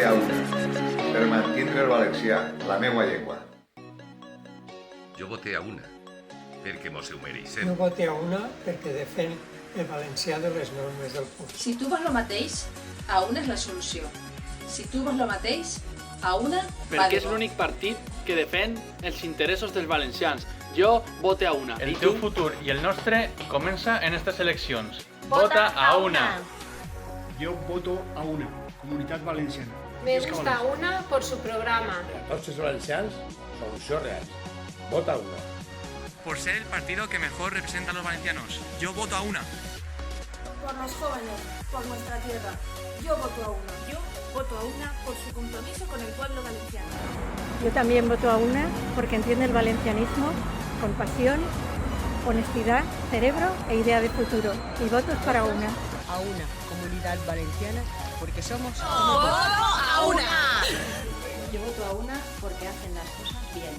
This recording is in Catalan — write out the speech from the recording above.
vote a una per mantindre el valencià, la meua llengua. Jo vote a una, perquè mos ho mereixem. Jo vote a una perquè defèn el valencià de les normes del curs. Si tu vols el mateix, a una és la solució. Si tu vols el mateix, a una va Perquè de és bo. l'únic partit que defèn els interessos dels valencians. Jo vote a una. El teu futur i el nostre comença en aquestes eleccions. Vota a una. Yo voto a una, Comunitat Valenciana. Me gusta una por su programa. Tots els valencians, solució real. Vota una. Por ser el partido que mejor representa a los valencianos. Yo voto a una. Por los jóvenes, por nuestra tierra. Yo voto a una. Yo voto a una por su compromiso con el pueblo valenciano. Yo también voto a una porque entiende el valencianismo con pasión, honestidad, cerebro e idea de futuro. Y votos para una. A una, Comunidad Valenciana, porque somos... ¡Voto a una! Yo voto a una porque hacen las cosas bien.